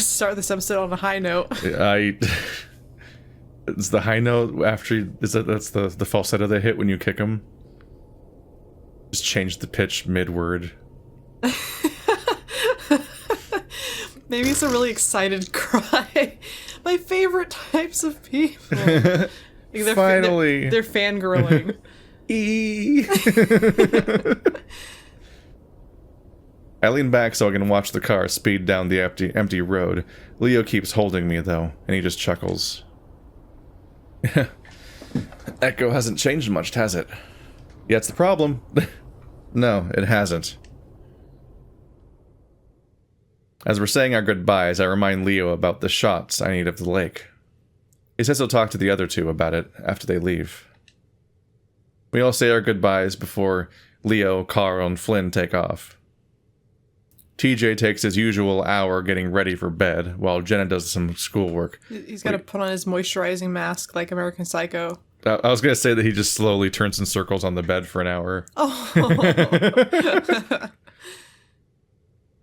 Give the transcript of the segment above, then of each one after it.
Start this episode on a high note. It's the high note after that's the falsetto they hit when you kick them. Just change the pitch mid-word. Maybe it's a really excited cry. My favorite types of people. Like Finally. They're fangirling. I lean back so I can watch the car speed down the empty road. Leo keeps holding me, though, and he just chuckles. Echo hasn't changed much, has it? Yeah, it's the problem. No, it hasn't. As we're saying our goodbyes, I remind Leo about the shots I need of the lake. He says he'll talk to the other two about it after they leave. We all say our goodbyes before Leo, Carl, and Flynn take off. TJ takes his usual hour getting ready for bed, while Jenna does some schoolwork. He's got to put on his moisturizing mask like American Psycho. I was going to say that he just slowly turns in circles on the bed for an hour. Oh.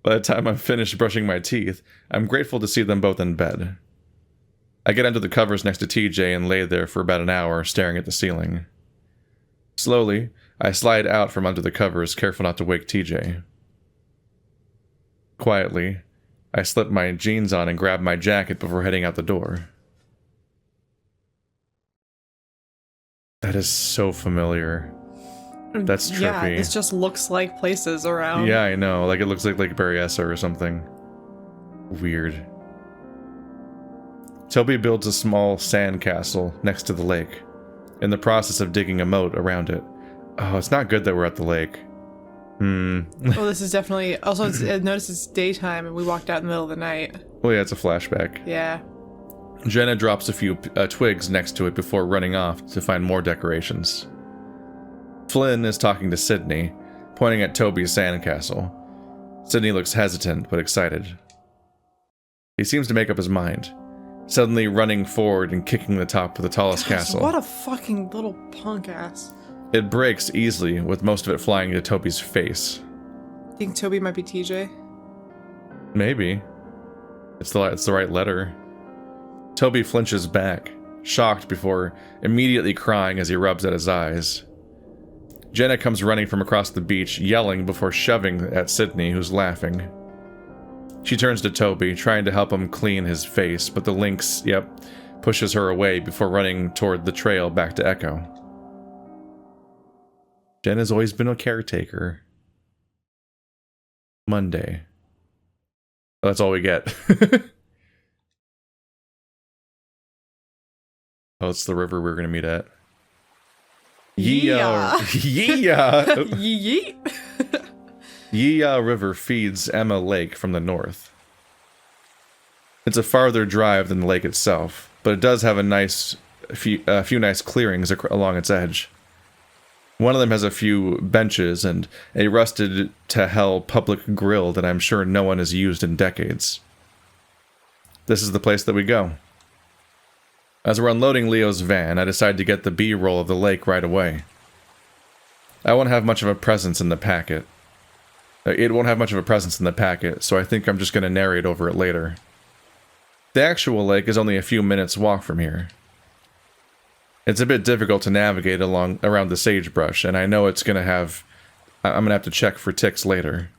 By the time I'm finished brushing my teeth, I'm grateful to see them both in bed. I get under the covers next to TJ and lay there for about an hour, staring at the ceiling. Slowly, I slide out from under the covers, careful not to wake TJ. Quietly, I slip my jeans on and grab my jacket before heading out the door. That is so familiar. That's trippy. Yeah, this just looks like places around. Yeah, I know. Like, it looks like Lake Berryessa or something. Weird. Toby builds a small sand castle next to the lake, in the process of digging a moat around it. Oh, it's not good that we're at the lake. Well, this is definitely... Also, notice it's daytime and we walked out in the middle of the night. Well, yeah, it's a flashback. Yeah. Jenna drops a few twigs next to it before running off to find more decorations. Flynn is talking to Sydney, pointing at Toby's sandcastle. Sydney looks hesitant, but excited. He seems to make up his mind, suddenly running forward and kicking the top of the tallest castle. What a fucking little punk ass. It breaks easily, with most of it flying into Toby's face. Think Toby might be TJ? Maybe. It's the right letter. Toby flinches back, shocked before immediately crying as he rubs at his eyes. Jenna comes running from across the beach, yelling before shoving at Sydney, who's laughing. She turns to Toby, trying to help him clean his face, but the lynx, pushes her away before running toward the trail back to Echo. Jenna's always been a caretaker. Monday. That's all we get. Oh, it's the river we're going to meet at. Yeah. Yeeya Yeeya River feeds Emma Lake from the north. It's a farther drive than the lake itself, but it does have a few nice clearings along its edge. One of them has a few benches and a rusted to hell public grill that I'm sure no one has used in decades. This is the place that we go. As we're unloading Leo's van, I decide to get the B-roll of the lake right away. I won't have much of a presence in the packet. It won't have much of a presence in the packet, so I think I'm just going to narrate over it later. The actual lake is only a few minutes walk from here. It's a bit difficult to navigate around the sagebrush, and I know I'm going to have to check for ticks later.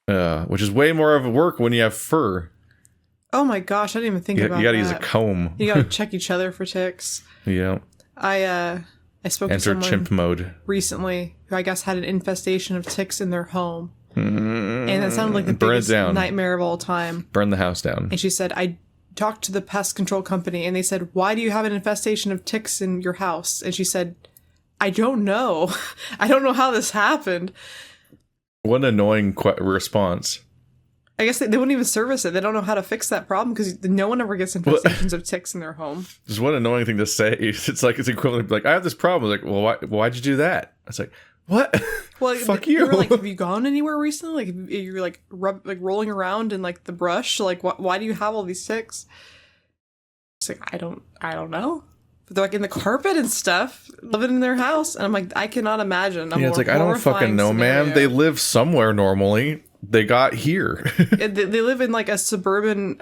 Which is way more of a work when you have fur. Oh my gosh, I didn't even think about that. You gotta use a comb. You gotta check each other for ticks. Yeah. I spoke to someone chimp mode recently who I guess had an infestation of ticks in their home. And it sounded like the biggest nightmare of all time. Burn the house down. And she said, I talked to the pest control company and they said, why do you have an infestation of ticks in your house? And she said, I don't know. I don't know how this happened. What an annoying response. I guess they wouldn't even service it. They don't know how to fix that problem because no one ever gets infestations of ticks in their home. Just what an annoying thing to say. It's like it's equivalent to like, I have this problem. Like, well, why'd you do that? It's like, what? Well, fuck you. Like, have you gone anywhere recently? Like, you're like rolling around in like the brush. Like, why do you have all these ticks? It's like I don't know. But they're like in the carpet and stuff, living in their house, and I'm like, I cannot imagine. It's like I don't fucking know, man. They live somewhere normally. they got here. They live in like a suburban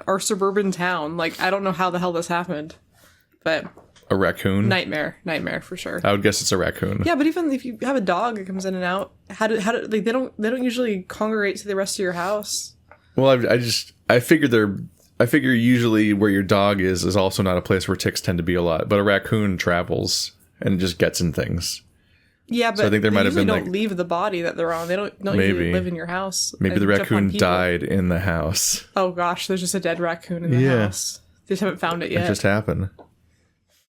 town. Like, I don't know how the hell this happened, but A raccoon? Nightmare for sure. I would guess it's a raccoon. Yeah, but even if you have a dog that comes in and out, how do like they don't usually congregate to the rest of your house. Well, I figure usually where your dog is also not a place where ticks tend to be a lot, but a raccoon travels and just gets in things. Yeah, but so I think there might have been don't leave the body that they're on. They don't usually live in your house. Maybe the raccoon died in the house. Oh gosh, there's just a dead raccoon in the house. They just haven't found it yet. It just happened.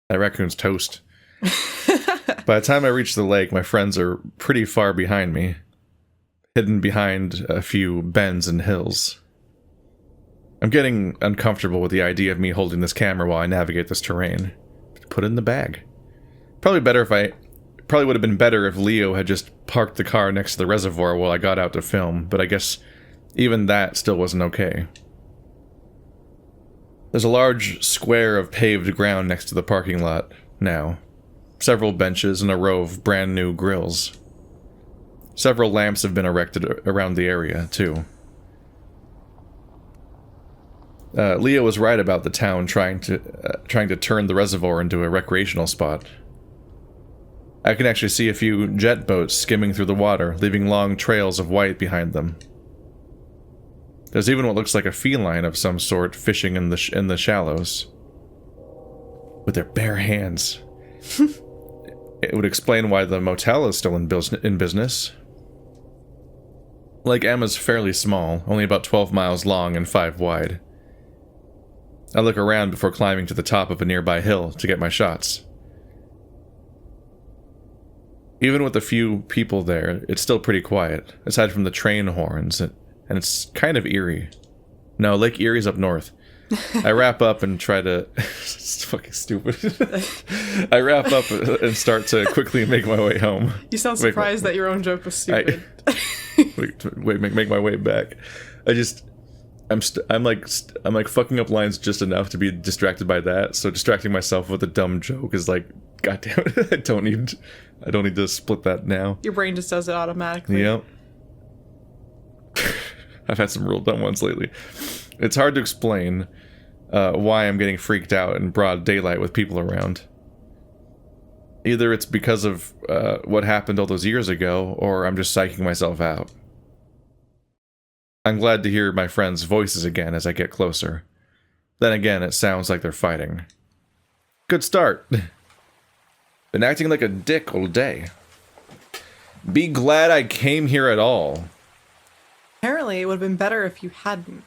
That raccoon's toast. By the time I reach the lake, my friends are pretty far behind me, hidden behind a few bends and hills. I'm getting uncomfortable with the idea of me holding this camera while I navigate this terrain. Put it in the bag. Probably would have been better if Leo had just parked the car next to the reservoir while I got out to film, but I guess even that still wasn't okay. There's a large square of paved ground next to the parking lot now. Several benches and a row of brand new grills. Several lamps have been erected around the area, too. Leo was right about the town trying to turn the reservoir into a recreational spot. I can actually see a few jet boats skimming through the water, leaving long trails of white behind them. There's even what looks like a feline of some sort fishing in the shallows. With their bare hands. It would explain why the motel is still in business. Lake Emma's fairly small, only about 12 miles long and 5 wide. I look around before climbing to the top of a nearby hill to get my shots. Even with a few people there, it's still pretty quiet, aside from the train horns, and it's kind of eerie. No, Lake Erie's up north. I wrap up and try to... It's fucking stupid. I wrap up and start to quickly make my way home. You sound surprised that your own joke was stupid. Make my way back. I'm like fucking up lines just enough to be distracted by that. So distracting myself with a dumb joke is like, God damn it, I don't need to split that now. Your brain just does it automatically. Yep. I've had some real dumb ones lately. It's hard to explain why I'm getting freaked out in broad daylight with people around. Either it's because of what happened all those years ago, or I'm just psyching myself out. I'm glad to hear my friends' voices again as I get closer. Then again, it sounds like they're fighting. Good start. Been acting like a dick all day. Be glad I came here at all. Apparently, it would have been better if you hadn't.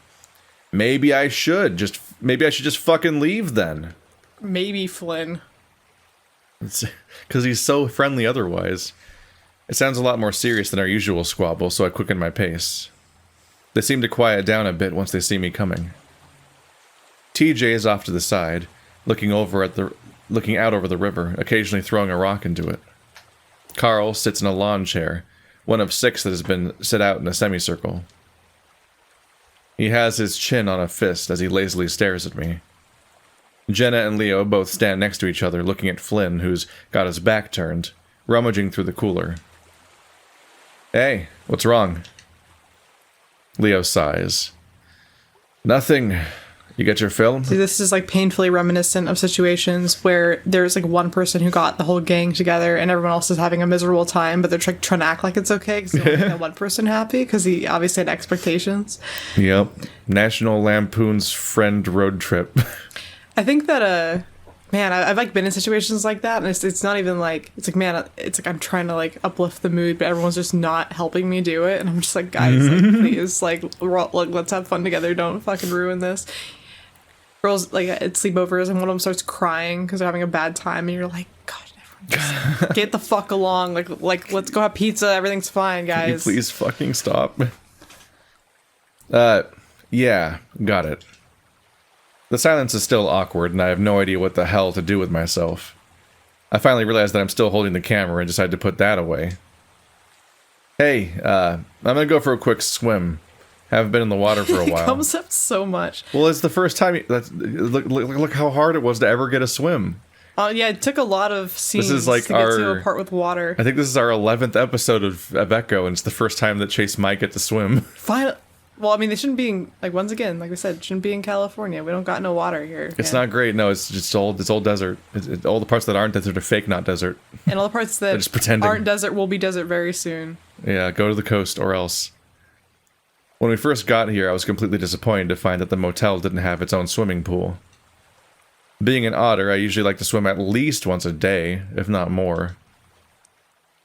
Maybe I should just fucking leave then. Maybe Flynn. Because he's so friendly otherwise. It sounds a lot more serious than our usual squabble, so I quicken my pace. They seem to quiet down a bit once they see me coming. TJ is off to the side, looking out over the river, occasionally throwing a rock into it. Carl sits in a lawn chair, one of 6 that has been set out in a semicircle. He has his chin on a fist as he lazily stares at me. Jenna and Leo both stand next to each other, looking at Flynn, who's got his back turned, rummaging through the cooler. Hey, what's wrong? Leo sighs. Nothing. You get your fill? See, this is like painfully reminiscent of situations where there's like one person who got the whole gang together and everyone else is having a miserable time, but they're trying to act like it's okay because they want to make that one person happy because he obviously had expectations. Yep. National Lampoon's Friend Road Trip. I think that man, I've like been in situations like that, and it's not even like, it's like, man, it's like I'm trying to like uplift the mood, but everyone's just not helping me do it, and I'm just like, guys, like, please, like, let's have fun together, don't fucking ruin this. Girls like at sleepovers, and one of them starts crying because they're having a bad time, and you're like, God, everyone just get the fuck along, like let's go have pizza, everything's fine, guys. Can you please fucking stop? Yeah, got it. The silence is still awkward, and I have no idea what the hell to do with myself. I finally realize that I'm still holding the camera and decide to put that away. Hey, I'm gonna go for a quick swim. Haven't been in the water for a while. It comes up so much. Well, it's the first time. Look how hard it was to ever get a swim. Yeah, it took a lot of scenes This is like to get to a part with water. I think this is our 11th episode of Echo, and it's the first time that Chase might get to swim. Final. Well, I mean, they shouldn't be in, like, once again, like I said, shouldn't be in California. We don't got no water here. It's not great. No, it's just old. It's old desert. All the parts that aren't desert are fake, not desert. And all the parts that just pretending. aren't desert will be desert very soon. Yeah, go to the coast or else. When we first got here, I was completely disappointed to find that the motel didn't have its own swimming pool. Being an otter, I usually like to swim at least once a day, if not more.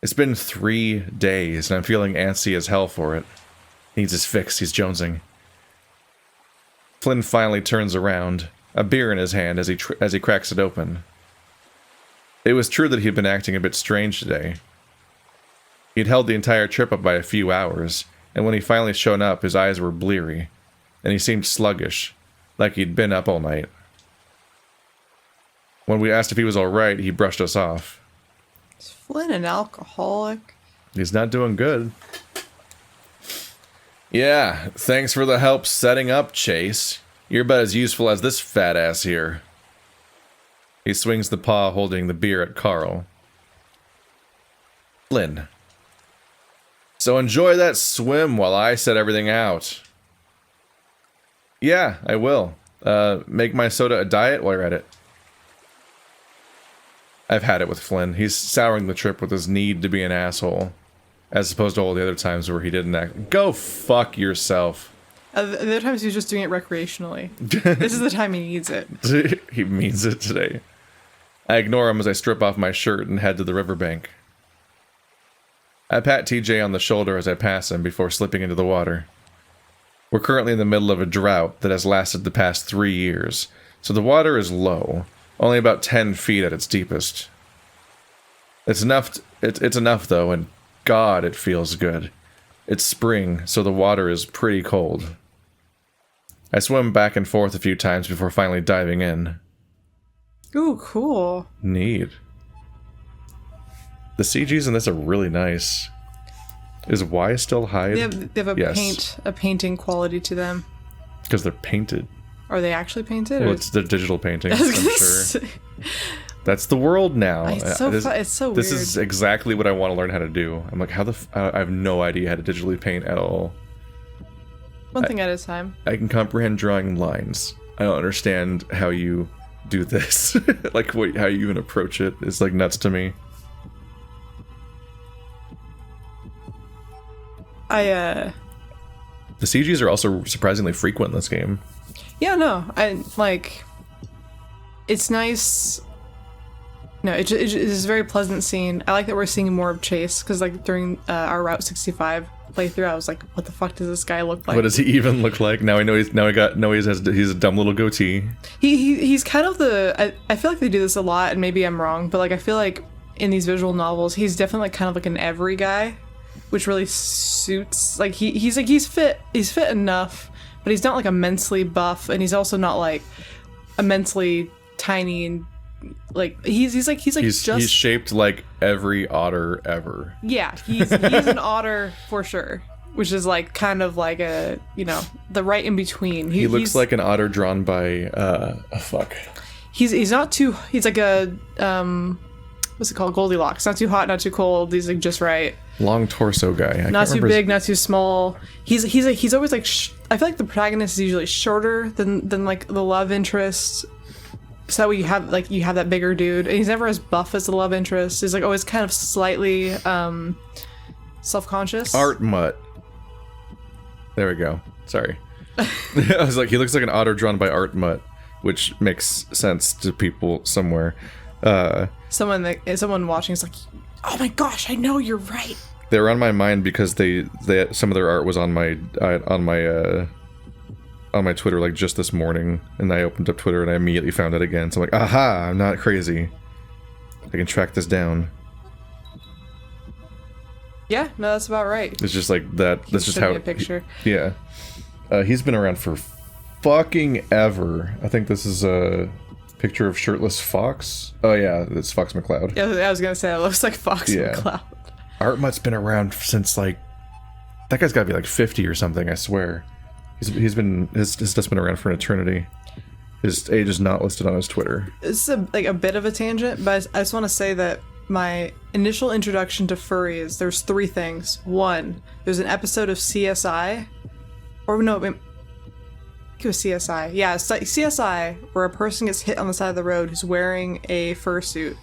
It's been 3 days, and I'm feeling antsy as hell for it. Needs his fix, he's jonesing. Flynn finally turns around, a beer in his hand as he cracks it open. It was true that he'd been acting a bit strange today. He'd held the entire trip up by a few hours, and when he finally showed up, his eyes were bleary, and he seemed sluggish, like he'd been up all night. When we asked if he was alright, he brushed us off. Is Flynn an alcoholic? He's not doing good. Yeah, thanks for the help setting up, Chase. You're about as useful as this fat ass here. He swings the paw holding the beer at Carl. Flynn. So enjoy that swim while I set everything out. Yeah, I will. Make my soda a diet while you're at it. I've had it with Flynn. He's souring the trip with his need to be an asshole. As opposed to all the other times where he didn't act. Go fuck yourself. The other times he was just doing it recreationally. This is the time he needs it. He means it today. I ignore him as I strip off my shirt and head to the riverbank. I pat TJ on the shoulder as I pass him before slipping into the water. We're currently in the middle of a drought that has lasted the past 3 years, so the water is low. Only about 10 feet at its deepest. It's enough though, and God, it feels good. It's spring, so the water is pretty cold. I swim back and forth a few times before finally diving in. Ooh, cool. Neat. The CGs in this are really nice. Is Y still hide? They have a painting quality to them. Because they're painted. Are they actually painted? Well, it's the digital painting, I'm sure. That's the world now. It's so weird. This is exactly what I want to learn how to do. I'm like, I have no idea how to digitally paint at all. One thing at a time. I can comprehend drawing lines. I don't understand how you do this. Like, how you even approach it is like nuts to me. The CGs are also surprisingly frequent in this game. Yeah, no, it's nice. No, it is a very pleasant scene. I like that we're seeing more of Chase, because like during our Route 65 playthrough, I was like, what the fuck does this guy look like? What does he even look like? Now I know he's a dumb little goatee. He's kind of I feel like they do this a lot, and maybe I'm wrong, but like I feel like in these visual novels, he's definitely kind of like an every guy, which really suits. Like he's fit enough, but he's not like immensely buff, and he's also not like immensely tiny, and like he's shaped like every otter ever. Yeah, he's an otter for sure, which is like kind of like a, the right in between. He looks like an otter drawn by He's like a what's it called, Goldilocks. Not too hot, not too cold. He's like just right. Long torso guy. Not too big, not too small. He's always like I feel like the protagonist is usually shorter than like the love interest. So you have that bigger dude, and he's never as buff as the love interest. He's like always kind of slightly self-conscious. Art mutt. There we go. Sorry. I was like, he looks like an otter drawn by Art Mutt, which makes sense to people somewhere. Someone watching is like, oh my gosh, I know, you're right. They were on my mind because they some of their art was on my Twitter like just this morning, and I opened up Twitter and I immediately found it again. So I'm like, aha, I'm not crazy. I can track this down. Yeah, no, that's about right. It's just like that. That's just how. A picture. Yeah, he's been around for fucking ever. I think this is a picture of shirtless Fox. Oh yeah, it's Fox McCloud. Yeah, I was gonna say it looks like Fox McCloud. Art Mutt's been around since like, that guy's gotta be like 50 or something. I swear, his stuff's been around for an eternity. His age is not listed on his Twitter. It's a bit of a tangent, but I just want to say that my initial introduction to furries, there's 3 things. 1, there's an episode of CSI, or no, it was CSI. Yeah, it's like CSI, where a person gets hit on the side of the road who's wearing a fursuit.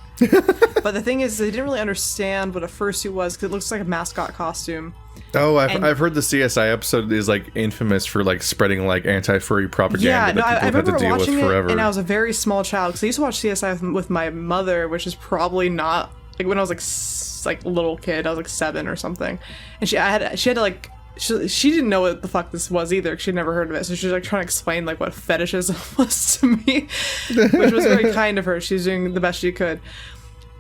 But the thing is, they didn't really understand what a fursuit was because it looks like a mascot costume. Oh, I've heard the CSI episode is like infamous for like spreading like anti-furry propaganda that people have had to deal with forever. And I was a very small child because I used to watch CSI with my mother, which is probably not like when I was like a little kid. I was like 7 or something, and she had to like she didn't know what the fuck this was either because she'd never heard of it. So she was like trying to explain like what fetishism was to me, which was very kind of her. She was doing the best she could.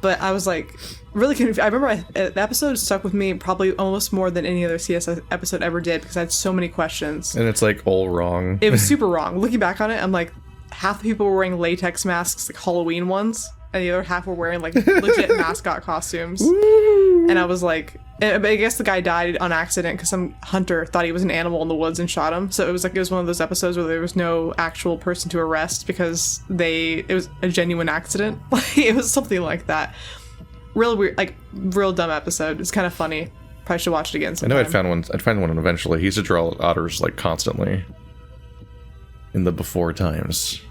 But I was like really confused. I remember the episode stuck with me probably almost more than any other CSI episode ever did because I had so many questions. And it's like all wrong. It was super wrong. Looking back on it, I'm like, half the people were wearing latex masks, like Halloween ones, and the other half were wearing like legit mascot costumes. Woo! And I was like, I guess the guy died on accident because some hunter thought he was an animal in the woods and shot him. So it was one of those episodes where there was no actual person to arrest because it was a genuine accident. Like it was something like that. Real weird, like real dumb episode. It's kind of funny. Probably should watch it again sometime. I know I'd find one eventually. He used to draw otters like constantly in the before times.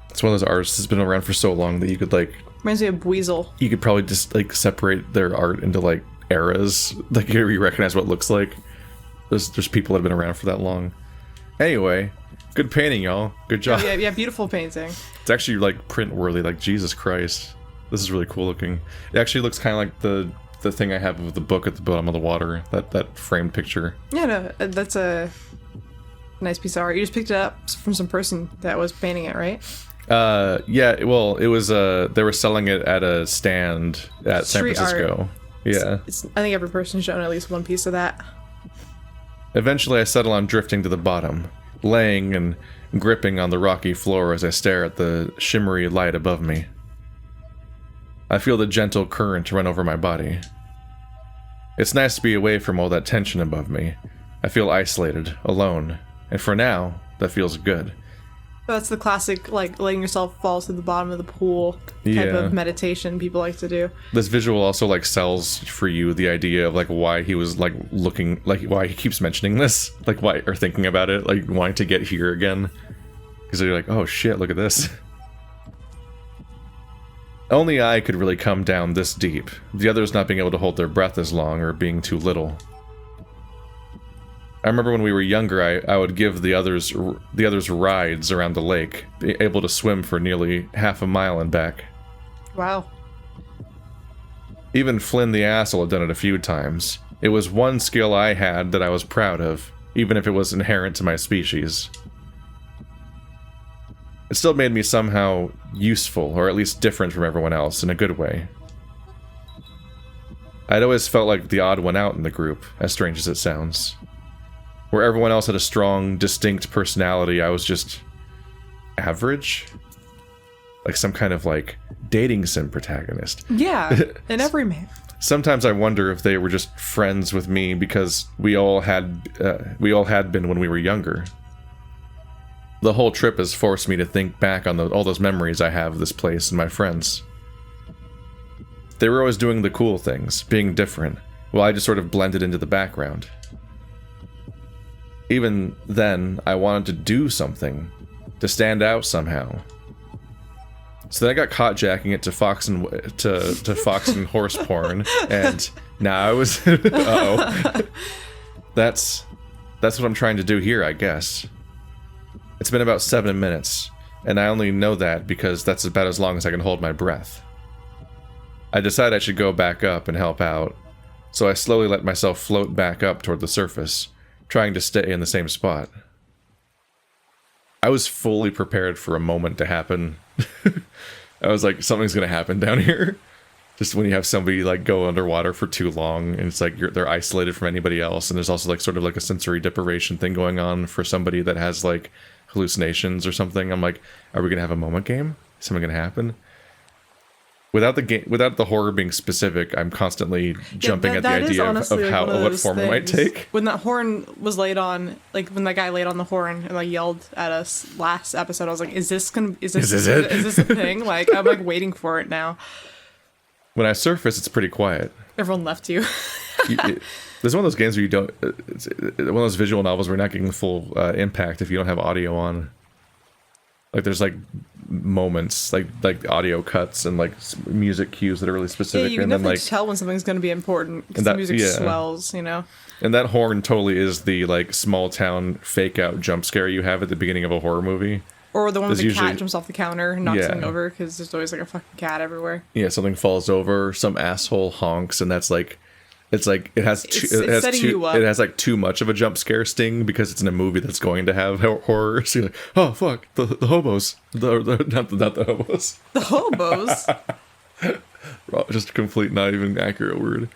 It's one of those artists that's been around for so long that you could like... Reminds me of Weasel. You could probably just like separate their art into like eras. Like you recognize what it looks like. There's people that have been around for that long. Anyway, good painting, y'all. Good job. Yeah, beautiful painting. It's actually like print worthy. Like Jesus Christ, this is really cool looking. It actually looks kind of like the thing I have of the book at the bottom of the water. That framed picture. Yeah, no, that's a nice piece of art. You just picked it up from some person that was painting it, right? Yeah, well, it was they were selling it at a stand at Street San Francisco. Art. Yeah. I think every person should own at least one piece of that. Eventually I settle on drifting to the bottom, laying and gripping on the rocky floor as I stare at the shimmery light above me. I feel the gentle current run over my body. It's nice to be away from all that tension above me. I feel isolated, alone, and for now, that feels good. That's the classic, like, letting yourself fall to the bottom of the pool type of meditation people like to do. This visual also, like, sells for you the idea of, like, why he was, like, looking, like, why he keeps mentioning this, like, why, or thinking about it, like, wanting to get here again. Because you're like, oh shit, look at this. Only I could really come down this deep, the others not being able to hold their breath as long or being too little. I remember when we were younger, I would give the others rides around the lake, able to swim for nearly half a mile and back. Wow. Even Flynn the asshole had done it a few times. It was one skill I had that I was proud of, even if it was inherent to my species. It still made me somehow useful, or at least different from everyone else, in a good way. I'd always felt like the odd one out in the group, as strange as it sounds. Where everyone else had a strong, distinct personality, I was just... average? Like some kind of, like, dating sim protagonist. Yeah, an everyman. Sometimes I wonder if they were just friends with me because we all had been when we were younger. The whole trip has forced me to think back on all those memories I have of this place and my friends. They were always doing the cool things, being different, while I just sort of blended into the background. Even then, I wanted to do something, to stand out somehow. So then I got caught jacking it to fox and horse porn, and now I was uh-oh. That's what I'm trying to do here, I guess. It's been about 7 minutes, and I only know that because that's about as long as I can hold my breath. I decide I should go back up and help out, so I slowly let myself float back up toward the surface, trying to stay in the same spot. I was fully prepared for a moment to happen. I was like, something's gonna happen down here. Just when you have somebody like go underwater for too long, and it's like they're isolated from anybody else, and there's also like sort of like a sensory deprivation thing going on for somebody that has like hallucinations or something. I'm like, are we gonna have a moment game? Is something gonna happen? Without the horror being specific, I'm constantly jumping at the idea of what form it might take. When that horn was laid on, like when that guy laid on the horn and like yelled at us last episode, I was like, "Is this it? Is this a thing?" Like I'm like waiting for it now. When I surface, it's pretty quiet. Everyone left you. There's one of those games where you don't. It's one of those visual novels where you're not getting full impact if you don't have audio on. Like there's like moments, like audio cuts and like music cues that are really specific. Yeah, you can and definitely then, like, tell when something's going to be important because the music swells, you know. And that horn totally is the like small town fake out jump scare you have at the beginning of a horror movie. Or the one where the cat jumps off the counter and knocks something over because there's always like a fucking cat everywhere. Yeah, something falls over, some asshole honks, and that's like. It has like too much of a jump scare sting because it's in a movie that's going to have horror. So you're like, oh fuck, the hobos, not the hobos. The hobos. Just a complete, not even accurate word.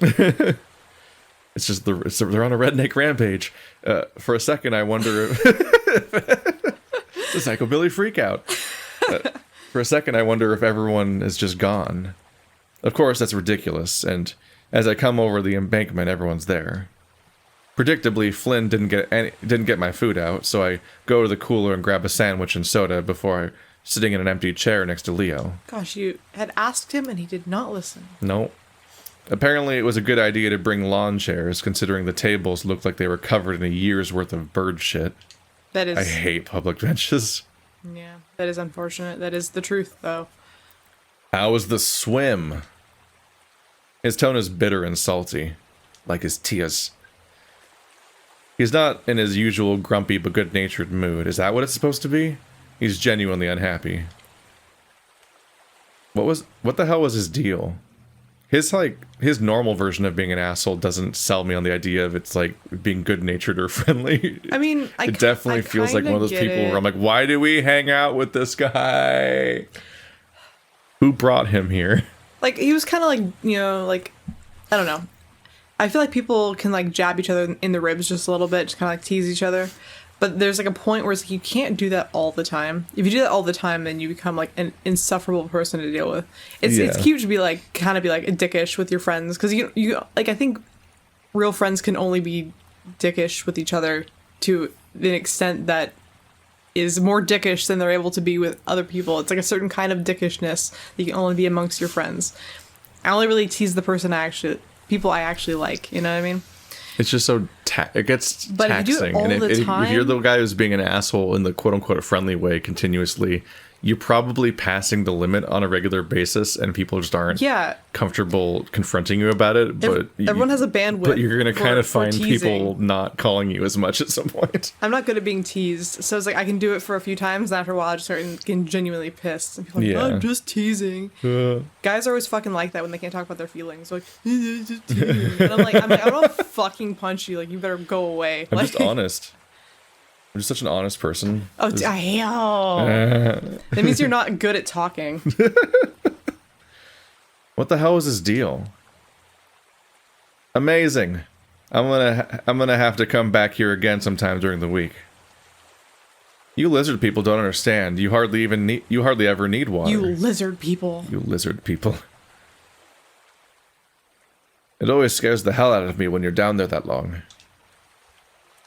It's just they're on a redneck rampage. For a second, I wonder if it's a psychobilly freak out. For a second, I wonder if everyone is just gone. Of course, that's ridiculous, and. As I come over the embankment, everyone's there. Predictably, Flynn didn't get my food out, so I go to the cooler and grab a sandwich and soda before sitting in an empty chair next to Leo. Gosh, you had asked him and he did not listen. No. Apparently, it was a good idea to bring lawn chairs, considering the tables looked like they were covered in a year's worth of bird shit. That is... I hate public benches. Yeah, that is unfortunate. That is the truth, though. How was the swim? His tone is bitter and salty, like his tears. He's not in his usual grumpy but good-natured mood. Is that what it's supposed to be? He's genuinely unhappy. What the hell was his deal? His normal version of being an asshole doesn't sell me on the idea of it's like being good-natured or friendly. I mean, it definitely feels like one of those people where I'm like, why do we hang out with this guy? Who brought him here? Like, he was kind of like, you know, like, I don't know. I feel like people can, like, jab each other in the ribs just a little bit, just kind of, like, tease each other. But there's, like, a point where it's like, you can't do that all the time. If you do that all the time, then you become, like, an insufferable person to deal with. It's cute to be, like, kind of be, like, dickish with your friends. Because, you like, I think real friends can only be dickish with each other to an extent that is more dickish than they're able to be with other people. It's like a certain kind of dickishness that you can only be amongst your friends. I only really tease the people I actually like, you know what I mean? It's just so it gets but taxing. If you do it all the time, if you're the guy who's being an asshole in the quote unquote friendly way continuously, you're probably passing the limit on a regular basis, and people just aren't comfortable confronting you about it. But everyone has a bandwidth. But you're gonna kind of find people not calling you as much at some point. I'm not good at being teased, so it's like I can do it for a few times, and after a while, I just start getting genuinely pissed. And people are like, I'm just teasing. Guys are always fucking like that when they can't talk about their feelings. Like, just teasing. And I'm like, I'm gonna fucking punch you. Like, you better go away. I'm just honest. I'm just such an honest person. Oh, that means you're not good at talking. What the hell is his deal? Amazing. I'm gonna have to come back here again sometime during the week. You lizard people don't understand. You hardly ever need water. You lizard people. You lizard people. It always scares the hell out of me when you're down there that long.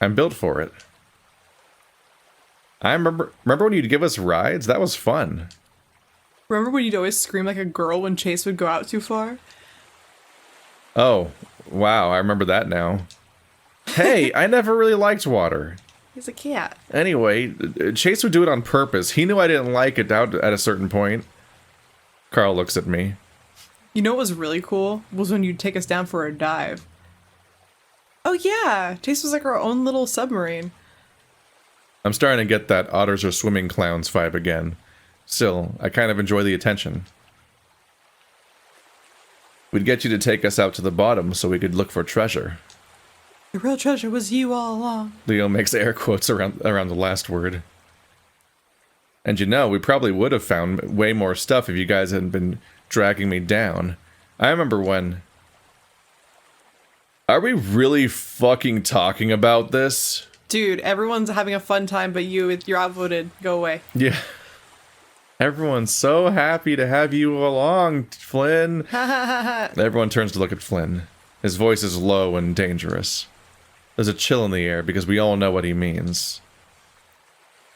I'm built for it. I remember when you'd give us rides? That was fun. Remember when you'd always scream like a girl when Chase would go out too far? Oh, wow, I remember that now. Hey, I never really liked water. He's a cat. Anyway, Chase would do it on purpose. He knew I didn't like it down at a certain point. Carl looks at me. You know what was really cool? Was when you'd take us down for a dive. Oh yeah, Chase was like our own little submarine. I'm starting to get that otters are swimming clowns vibe again. Still, I kind of enjoy the attention. We'd get you to take us out to the bottom so we could look for treasure. The real treasure was you all along. Leo makes air quotes around the last word. And you know, we probably would have found way more stuff if you guys hadn't been dragging me down. I remember when... Are we really fucking talking about this? Dude, everyone's having a fun time but you're outvoted. Go away. Yeah. Everyone's so happy to have you along, Flynn. Everyone turns to look at Flynn. His voice is low and dangerous. There's a chill in the air because we all know what he means.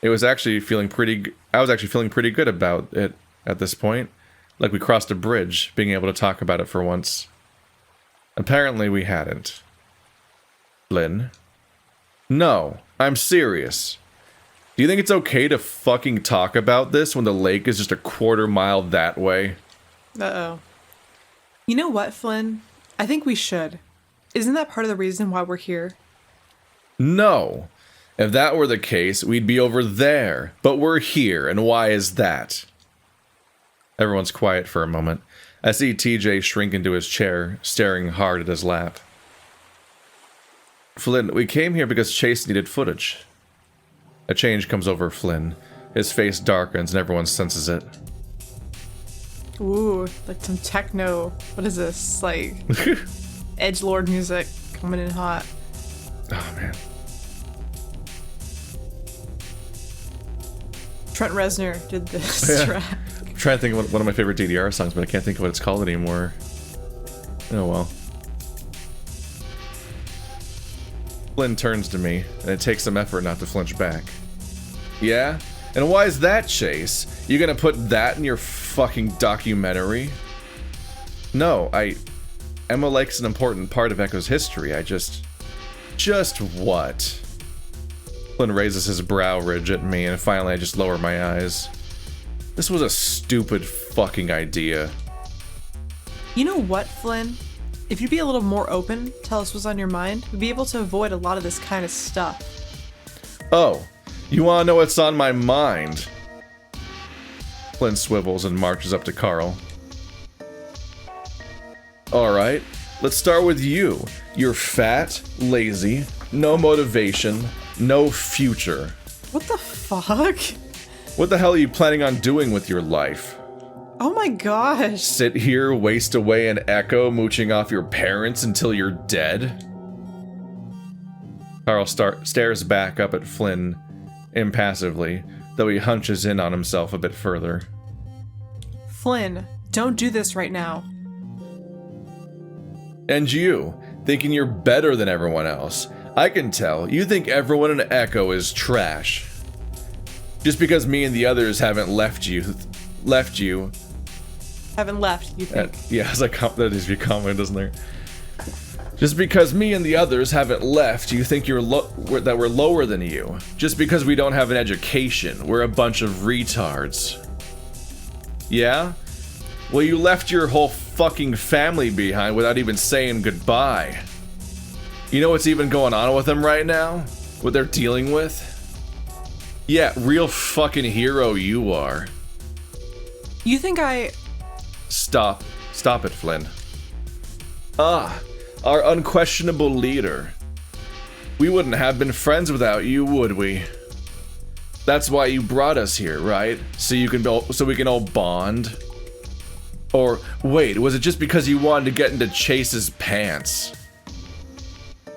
I was actually feeling pretty good about it at this point. Like we crossed a bridge, being able to talk about it for once. Apparently we hadn't. Flynn? No, I'm serious. Do you think it's okay to fucking talk about this when the lake is just a quarter mile that way? Uh-oh. You know what, Flynn? I think we should. Isn't that part of the reason why we're here? No. If that were the case, we'd be over there. But we're here, and why is that? Everyone's quiet for a moment. I see TJ shrink into his chair, staring hard at his lap. Flynn, we came here because Chase needed footage. A change comes over Flynn. His face darkens and everyone senses it. Ooh, like some techno. What is this? Like edgelord music coming in hot. Oh, man. Trent Reznor did this track. I'm trying to think of one of my favorite DDR songs, but I can't think of what it's called anymore. Oh, well. Flynn turns to me, and it takes some effort not to flinch back. Yeah? And why is that, Chase? You gonna put that in your fucking documentary? No, Emma Lake's an important part of Echo's history. Just what? Flynn raises his brow ridge at me, and finally I just lower my eyes. This was a stupid fucking idea. You know what, Flynn? If you'd be a little more open, tell us what's on your mind, we'd be able to avoid a lot of this kind of stuff. Oh, you wanna know what's on my mind? Flynn swivels and marches up to Carl. Alright, let's start with you. You're fat, lazy, no motivation, no future. What the fuck? What the hell are you planning on doing with your life? Oh my gosh. Sit here, waste away an Echo, mooching off your parents until you're dead? Carl stares back up at Flynn impassively, though he hunches in on himself a bit further. Flynn, don't do this right now. And you, thinking you're better than everyone else. I can tell, you think everyone in Echo is trash. Just because me and the others haven't left you, Haven't left, you think? yeah, it's like that needs to be common, doesn't there? Just because me and the others haven't left, you think that we're lower than you. Just because we don't have an education, we're a bunch of retards. Yeah? Well, you left your whole fucking family behind without even saying goodbye. You know what's even going on with them right now? What they're dealing with? Yeah, real fucking hero you are. You think I... Stop it, Flynn. Ah, our unquestionable leader. We wouldn't have been friends without you, would we? That's why you brought us here, right? So we can all bond? Or, wait, was it just because you wanted to get into Chase's pants?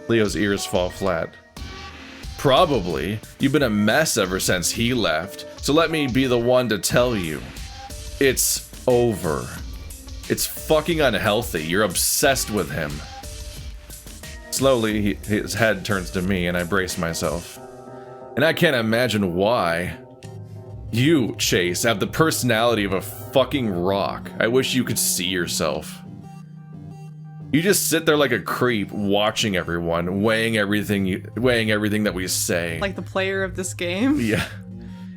Leo's ears fall flat. Probably. You've been a mess ever since he left, so let me be the one to tell you. It's over. It's fucking unhealthy. You're obsessed with him. Slowly, his head turns to me, and I brace myself. And I can't imagine why. You, Chase, have the personality of a fucking rock. I wish you could see yourself. You just sit there like a creep, watching everyone, weighing everything that we say. Like the player of this game? Yeah.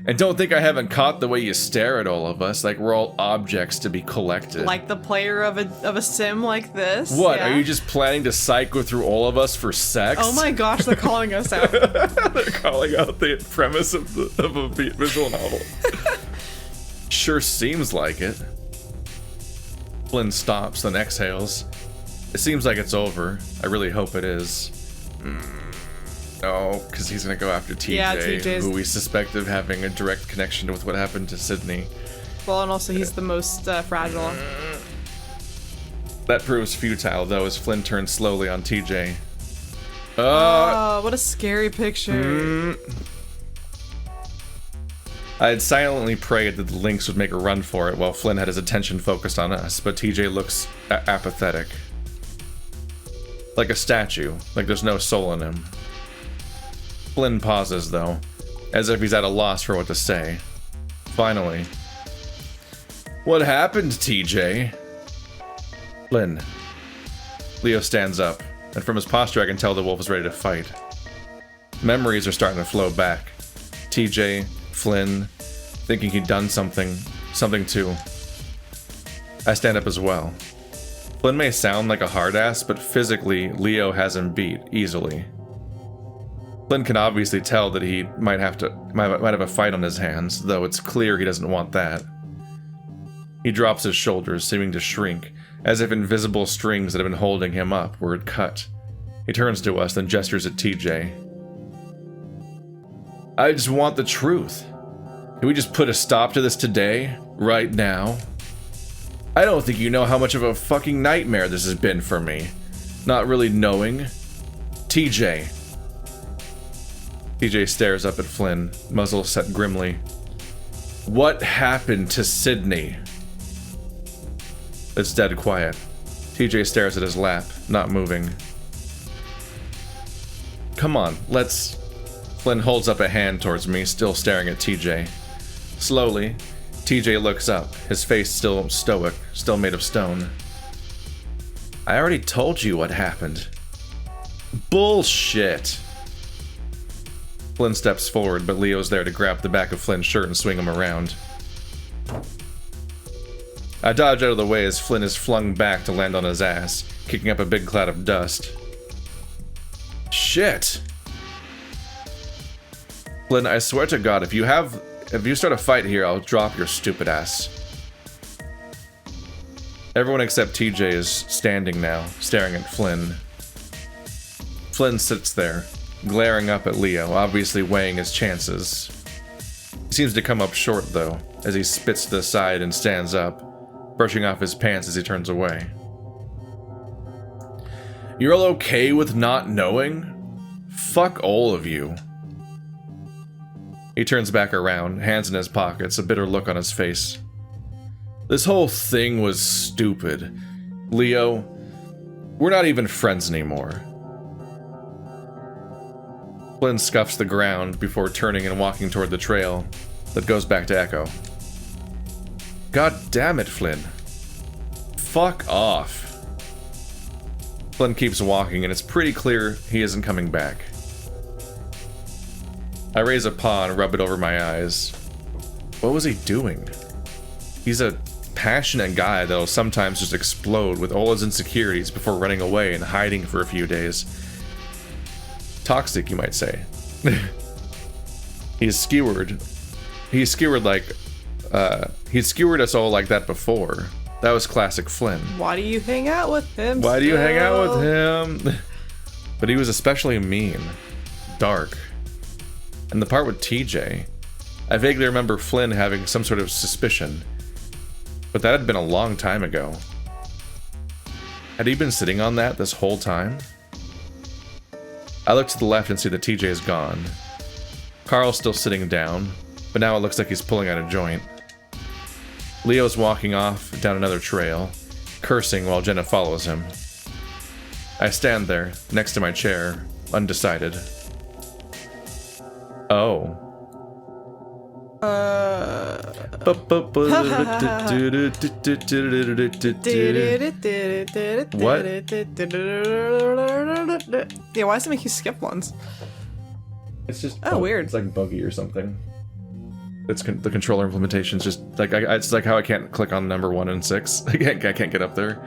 And don't think I haven't caught the way you stare at all of us, like we're all objects to be collected. Like the player of a sim like this? What, yeah. Are you just planning to psycho through all of us for sex? Oh my gosh, they're calling us out. They're calling out the premise of a visual novel. Sure seems like it. Flynn stops, then exhales. It seems like it's over. I really hope it is. No, because he's gonna go after TJ, yeah, TJ's... who we suspect of having a direct connection with what happened to Sydney. Well, and also he's the most fragile. That proves futile, though, as Flynn turns slowly on TJ. Oh, what a scary picture. I had silently prayed that the lynx would make a run for it while Flynn had his attention focused on us, but TJ looks apathetic. Like a statue, like there's no soul in him. Flynn pauses, though, as if he's at a loss for what to say. Finally. What happened, TJ? Flynn. Leo stands up, and from his posture I can tell the wolf is ready to fight. Memories are starting to flow back. TJ, Flynn, thinking he'd done something too. I stand up as well. Flynn may sound like a hard ass, but physically, Leo has him beat easily. Flynn can obviously tell that he might have a fight on his hands, though it's clear he doesn't want that. He drops his shoulders, seeming to shrink, as if invisible strings that have been holding him up were cut. He turns to us, then gestures at TJ. I just want the truth. Can we just put a stop to this today? Right now? I don't think you know how much of a fucking nightmare this has been for me. Not really knowing. TJ. TJ stares up at Flynn, muzzle set grimly. What happened to Sydney? It's dead quiet. TJ stares at his lap, not moving. Come on, let's... Flynn holds up a hand towards me, still staring at TJ. Slowly, TJ looks up, his face still stoic, still made of stone. I already told you what happened. Bullshit! Flynn steps forward, but Leo's there to grab the back of Flynn's shirt and swing him around. I dodge out of the way as Flynn is flung back to land on his ass, kicking up a big cloud of dust. Shit! Flynn, I swear to God, if you start a fight here, I'll drop your stupid ass. Everyone except TJ is standing now, staring at Flynn. Flynn sits there, glaring up at Leo, obviously weighing his chances. He seems to come up short, though, as he spits to the side and stands up, brushing off his pants as he turns away. You're all okay with not knowing? Fuck all of you. He turns back around, hands in his pockets, a bitter look on his face. This whole thing was stupid. Leo, we're not even friends anymore. Flynn scuffs the ground before turning and walking toward the trail that goes back to Echo. God damn it, Flynn. Fuck off. Flynn keeps walking, and it's pretty clear he isn't coming back. I raise a paw and rub it over my eyes. What was he doing? He's a passionate guy that'll sometimes just explode with all his insecurities before running away and hiding for a few days. Toxic, you might say. He's skewered us all like that before. That was classic Flynn. Why do you hang out with him? Why do you hang out with him? But he was especially mean. Dark. And the part with TJ, I vaguely remember Flynn having some sort of suspicion. But that had been a long time ago. Had he been sitting on that this whole time? I look to the left and see that TJ is gone. Carl's still sitting down, but now it looks like he's pulling out a joint. Leo's walking off down another trail, cursing while Jenna follows him. I stand there, next to my chair, undecided. Oh. What? Yeah, why does it make you skip ones? It's just weird. It's like buggy or something. It's the controller implementation is just like it's like how I can't click on number 1 and 6. I can't get up there.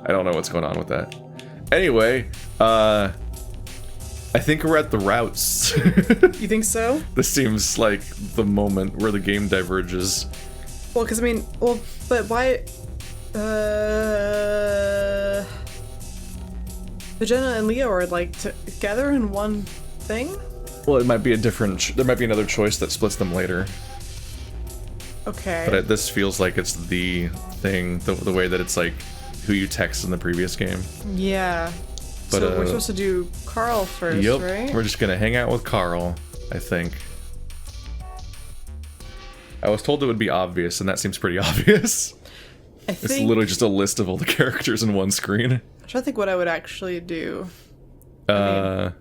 I don't know what's going on with that. Anyway, I think we're at the routes. You think so? This seems like the moment where the game diverges. Well, because I mean, but why? Jenna and Leo are like together in one thing. Well, it might be a different. There might be another choice that splits them later. Okay. But this feels like it's the thing, the way that it's like who you text in the previous game. Yeah. But, so we're supposed to do Carl first, yep, right? We're just gonna hang out with Carl, I think. I was told it would be obvious, and that seems pretty obvious. It's literally just a list of all the characters in one screen. I'm trying to think what I would actually do. I'd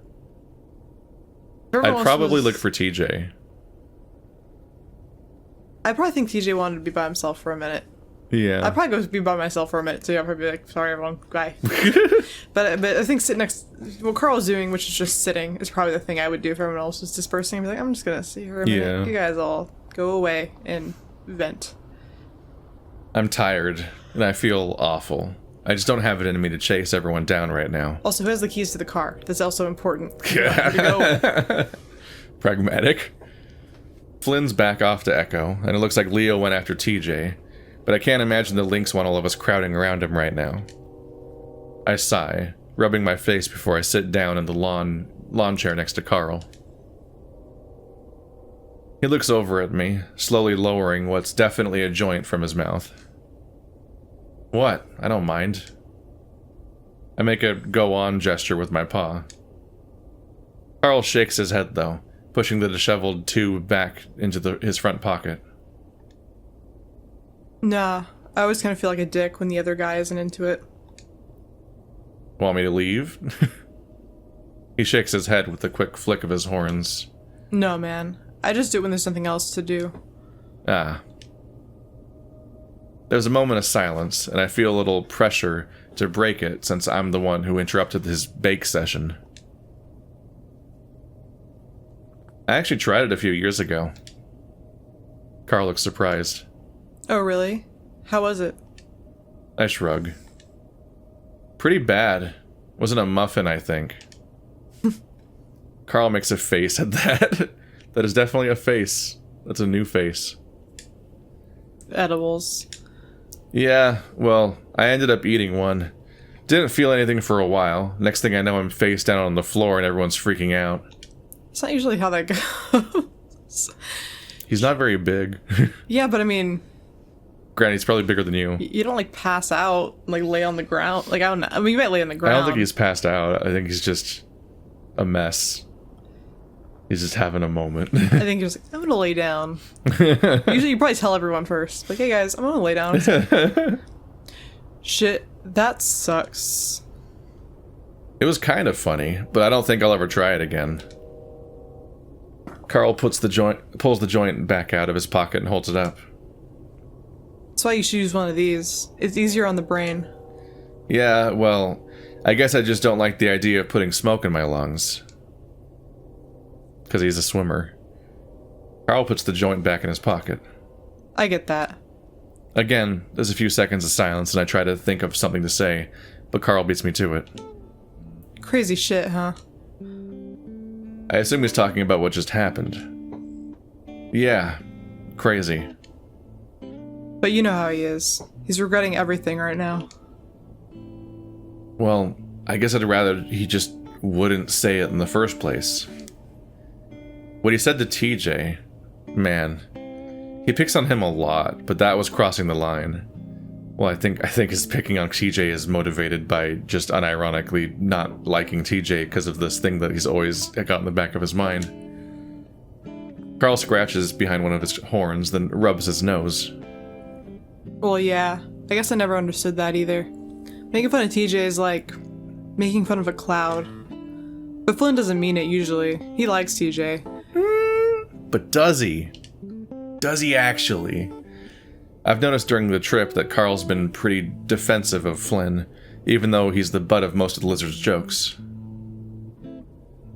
probably look for TJ. I probably think TJ wanted to be by himself for a minute. Yeah. I'd probably go be by myself for a minute too. I'd probably be like, sorry everyone, bye. but I think sitting next, what Carl's doing, which is just sitting, is probably the thing I would do if everyone else was dispersing. I'd be like, I'm just gonna see her a minute. Yeah. You guys all go away and vent. I'm tired, and I feel awful. I just don't have it in me to chase everyone down right now. Also, who has the keys to the car? That's also important. Go. Pragmatic. Flynn's back off to Echo, and it looks like Leo went after TJ, but I can't imagine the Lynx want all of us crowding around him right now. I sigh, rubbing my face before I sit down in the lawn chair next to Carl. He looks over at me, slowly lowering what's definitely a joint from his mouth. What? I don't mind. I make a go-on gesture with my paw. Carl shakes his head, though, pushing the disheveled tube back into his front pocket. Nah, I always kind of feel like a dick when the other guy isn't into it. Want me to leave? He shakes his head with a quick flick of his horns. No, man. I just do it when there's something else to do. Ah. There's a moment of silence, and I feel a little pressure to break it since I'm the one who interrupted his bake session. I actually tried it a few years ago. Carl looks surprised. Oh, really? How was it? I shrug. Pretty bad. Wasn't a muffin, I think. Carl makes a face at that. That is definitely a face. That's a new face. Edibles. Yeah, well, I ended up eating one. Didn't feel anything for a while. Next thing I know, I'm face down on the floor and everyone's freaking out. It's not usually how that goes. He's not very big. Yeah, but I mean... Granted, he's probably bigger than you. You don't, like, pass out, like, lay on the ground. Like, I don't know. I mean, you might lay on the ground. I don't think he's passed out. I think he's just a mess. He's just having a moment. I think he was like, I'm gonna lay down. Usually you probably tell everyone first. Like, hey guys, I'm gonna lay down. Shit, that sucks. It was kind of funny, but I don't think I'll ever try it again. Carl pulls the joint back out of his pocket and holds it up. That's why you should use one of these. It's easier on the brain. Yeah, well, I guess I just don't like the idea of putting smoke in my lungs. Because he's a swimmer. Carl puts the joint back in his pocket. I get that. Again, there's a few seconds of silence and I try to think of something to say, but Carl beats me to it. Crazy shit, huh? I assume he's talking about what just happened. Yeah, crazy. But you know how he is. He's regretting everything right now. Well, I guess I'd rather he just wouldn't say it in the first place. What he said to TJ, man, he picks on him a lot, but that was crossing the line. Well, I think his picking on TJ is motivated by just unironically not liking TJ because of this thing that he's always got in the back of his mind. Carl scratches behind one of his horns, then rubs his nose. Well, yeah. I guess I never understood that either. Making fun of TJ is like making fun of a cloud. But Flynn doesn't mean it usually. He likes TJ. But does he? Does he actually? I've noticed during the trip that Carl's been pretty defensive of Flynn, even though he's the butt of most of the lizard's jokes.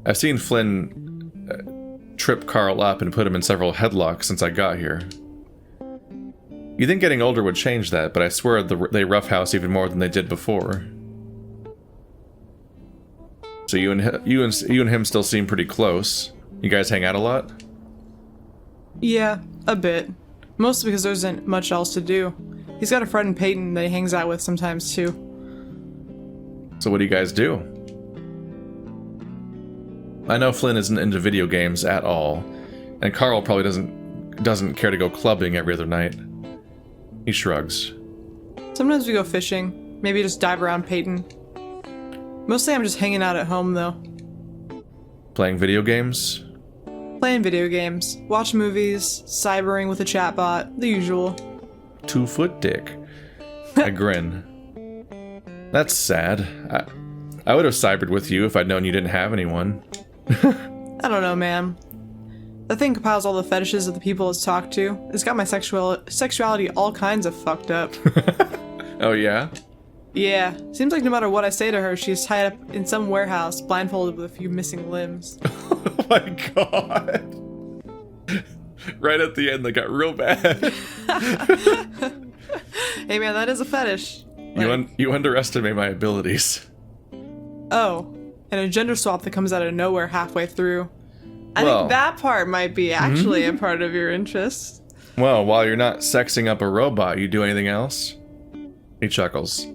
I've seen Flynn trip Carl up and put him in several headlocks since I got here. You'd think getting older would change that, but I swear they roughhouse even more than they did before. So you and him still seem pretty close. You guys hang out a lot? Yeah, a bit. Mostly because there isn't much else to do. He's got a friend Peyton that he hangs out with sometimes too. So what do you guys do? I know Flynn isn't into video games at all, and Carl probably doesn't care to go clubbing every other night. He shrugs. Sometimes we go fishing, maybe just dive around Peyton. Mostly I'm just hanging out at home though. Playing video games? Playing video games, watch movies, cybering with a chatbot, the usual. 2-foot dick. I grin. That's sad. I would have cybered with you if I'd known you didn't have anyone. I don't know, man. The thing compiles all the fetishes of the people it's talked to. It's got my sexuality all kinds of fucked up. Oh, yeah? Yeah. Seems like no matter what I say to her, she's tied up in some warehouse, blindfolded with a few missing limbs. Oh my god. Right at the end, they got real bad. Hey man, that is a fetish. You underestimate my abilities. Oh, and a gender swap that comes out of nowhere halfway through. I think that part might be actually a part of your interest. Well, while you're not sexing up a robot, you do anything else? He chuckles.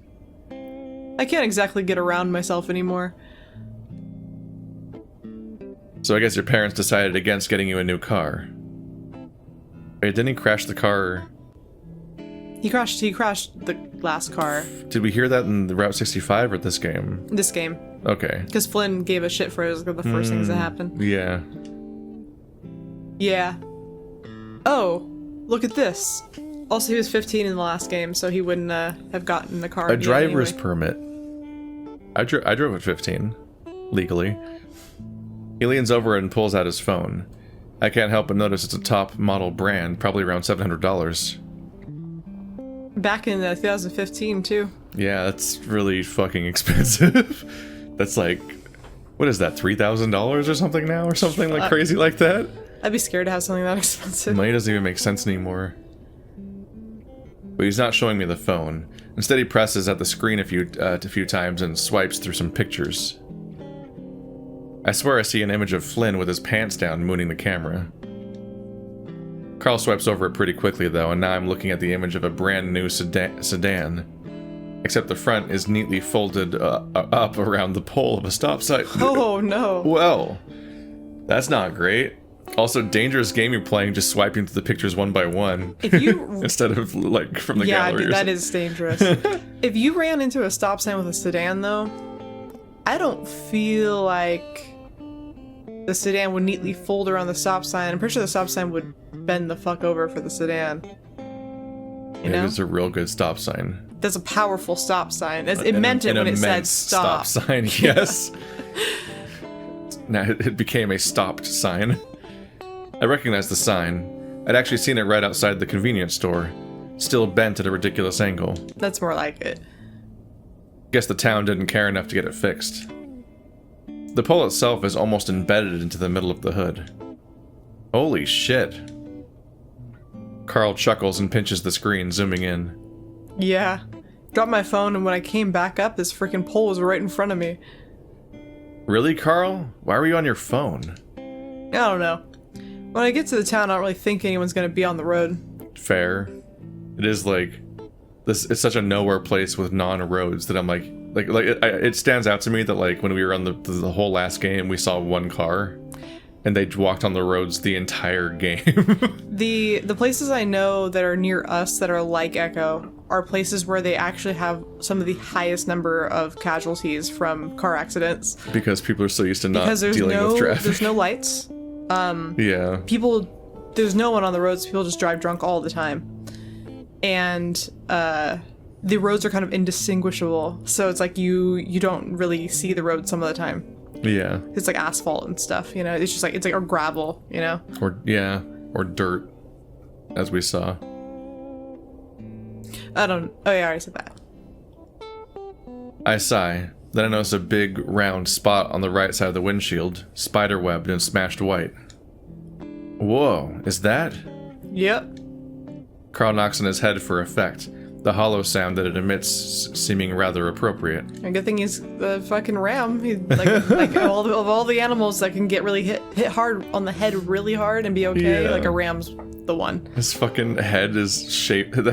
I can't exactly get around myself anymore. So I guess your parents decided against getting you a new car. Wait, didn't he crash the car? He crashed the last car. Did we hear that in the Route 65 or this game? This game. Okay. Because Flynn gave a shit for it. It was the first things that happened. Yeah. Yeah. Oh, look at this. Also, he was 15 in the last game, so he wouldn't have gotten the car. A driver's anyway. permit. I drove at 15. Legally. He leans over and pulls out his phone. I can't help but notice it's a top model brand, probably around $700. Back in 2015, too. Yeah, that's really fucking expensive. That's like, what is that, $3,000 or something now? Or something like crazy like that? I'd be scared to have something that expensive. Money doesn't even make sense anymore. But he's not showing me the phone. Instead, he presses at the screen a few times and swipes through some pictures. I swear I see an image of Flynn with his pants down, mooning the camera. Carl swipes over it pretty quickly, though, and now I'm looking at the image of a brand new sedan. Except the front is neatly folded up around the pole of a stop sign. Oh, no. Well, that's not great. Also, dangerous game you're playing, just swiping through the pictures one by one. If you... Instead of, like, from the gallery. Yeah, that is dangerous. If you ran into a stop sign with a sedan, though, I don't feel like the sedan would neatly fold around the stop sign. I'm pretty sure the stop sign would bend the fuck over for the sedan. You know? It's a real good stop sign. That's a powerful stop sign. It meant it when it said stop. Stop sign, yes. Now it became a stopped sign. I recognized the sign. I'd actually seen it right outside the convenience store, still bent at a ridiculous angle. That's more like it. Guess the town didn't care enough to get it fixed. The pole itself is almost embedded into the middle of the hood. Holy shit. Carl chuckles and pinches the screen, zooming in. Yeah. Dropped my phone, and when I came back up, this freaking pole was right in front of me. Really, Carl? Why were you on your phone? I don't know. When I get to the town, I don't really think anyone's gonna be on the road. Fair. It is like this. It's such a nowhere place with non-roads that I'm like it stands out to me that like when we were on the whole last game, we saw one car, and they walked on the roads the entire game. The places I know that are near us that are like Echo are places where they actually have some of the highest number of casualties from car accidents. Because people are so used to not because dealing with traffic. There's no lights. Yeah. There's no one on the roads. People just drive drunk all the time. And the roads are kind of indistinguishable. So it's like you don't really see the road some of the time. Yeah. It's like asphalt and stuff, you know? It's just like, it's like, or gravel, you know? Or dirt, as we saw. Oh yeah, I already said that. I sigh. Then I notice a big, round spot on the right side of the windshield, spider-webbed and smashed white. Whoa, is that? Yep. Carl knocks on his head for effect, the hollow sound that it emits seeming rather appropriate. A good thing he's the fucking ram. He's like of all the animals that can get really hit hard on the head really hard and be okay, Yeah. like a ram's the one. His fucking head is the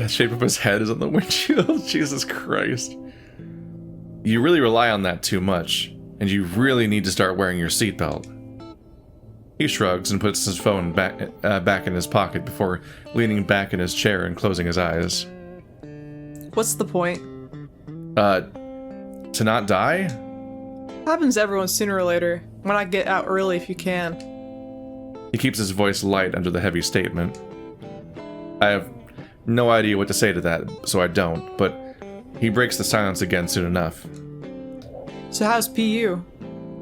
shape of his head is on the windshield. Jesus Christ. You really rely on that too much, and you really need to start wearing your seatbelt. He shrugs and puts his phone back in his pocket before leaning back in his chair and closing his eyes. What's the point? To not die? Happens to everyone sooner or later. Why not get out early if you can? He keeps his voice light under the heavy statement. I have no idea what to say to that, so I don't, but he breaks the silence again soon enough. So how's PU?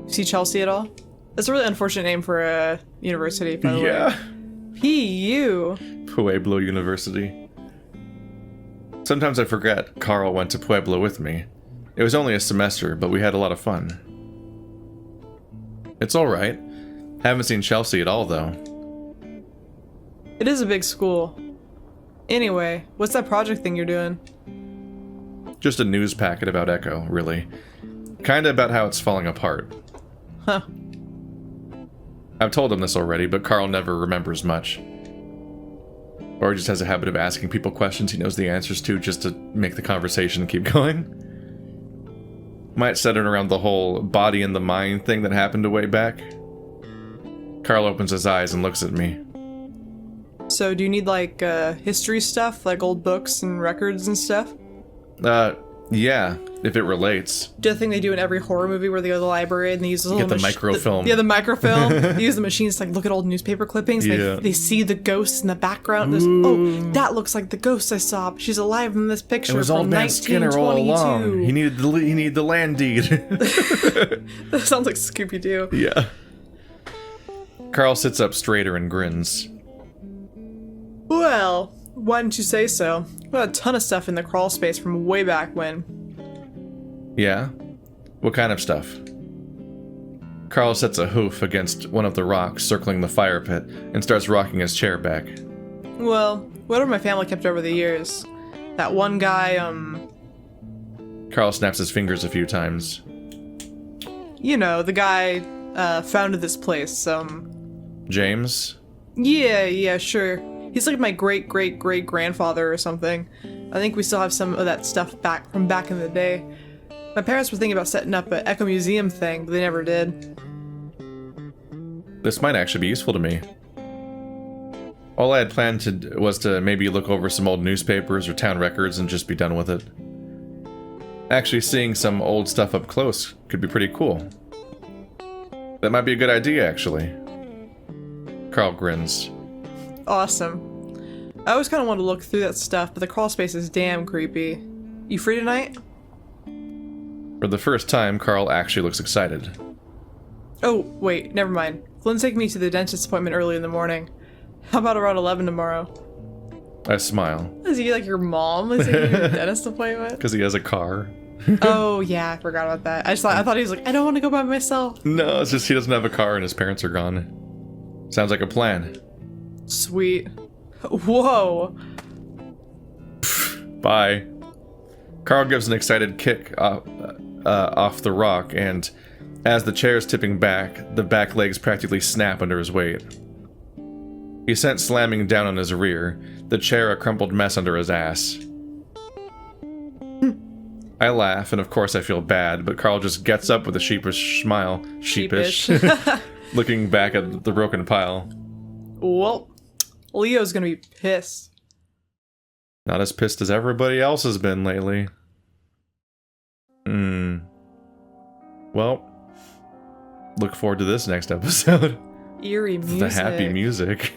See Chelsea at all? That's a really unfortunate name for a university, by the way. Yeah. PU. Pueblo University. Sometimes I forget Carl went to Pueblo with me. It was only a semester, but we had a lot of fun. It's alright. Haven't seen Chelsea at all, though. It is a big school. Anyway, what's that project thing you're doing? Just a news packet about Echo, really. Kinda about how it's falling apart. Huh. I've told him this already, but Carl never remembers much. Or just has a habit of asking people questions he knows the answers to just to make the conversation keep going. Might center around the whole body and the mind thing that happened a way back. Carl opens his eyes and looks at me. So do you need like history stuff, like old books and records and stuff? Yeah, if it relates. Do the thing they do in every horror movie where they go to the library and they use the little Get the microfilm. the microfilm. They use the machines to like look at old newspaper clippings. Yeah. They see the ghosts in the background. Oh, that looks like the ghost I saw. She's alive in this picture. It was from old man Skinner all 1922. along. He needed the land deed. That sounds like Scooby-Doo. Yeah. Carl sits up straighter and grins. Well, why didn't you say so? We got a ton of stuff in the crawl space from way back when. Yeah? What kind of stuff? Carl sets a hoof against one of the rocks circling the fire pit and starts rocking his chair back. Well, whatever my family kept over the years. That one guy, Carl snaps his fingers a few times. you know, the guy, founded this place, James? Yeah, sure. He's like my great-great-great-grandfather or something. I think we still have some of that stuff back from back in the day. My parents were thinking about setting up an Echo Museum thing, but they never did. This might actually be useful to me. All I had planned was to maybe look over some old newspapers or town records and just be done with it. Actually seeing some old stuff up close could be pretty cool. That might be a good idea, actually. Carl grins. Awesome. I always kind of want to look through that stuff, but the crawl space is damn creepy. You free tonight? For the first time, Carl actually looks excited. Oh, wait, never mind. Flynn's taking me to the dentist appointment early in the morning. How about around 11 tomorrow? I smile. Is he like your mom? Is he your dentist appointment? Because he has a car. Oh, yeah, I forgot about that. I thought he was like, I don't want to go by myself. No, it's just he doesn't have a car and his parents are gone. Sounds like a plan. Sweet. Whoa. Bye. Carl gives an excited kick off the rock, and as the chair is tipping back, the back legs practically snap under his weight. He's sent slamming down on his rear, the chair a crumpled mess under his ass. I laugh, and of course I feel bad, but Carl just gets up with a sheepish smile. Sheepish. Looking back at the broken pile. Well, Leo's gonna be pissed. Not as pissed as everybody else has been lately. Well, look forward to this next episode. Eerie music. The happy music.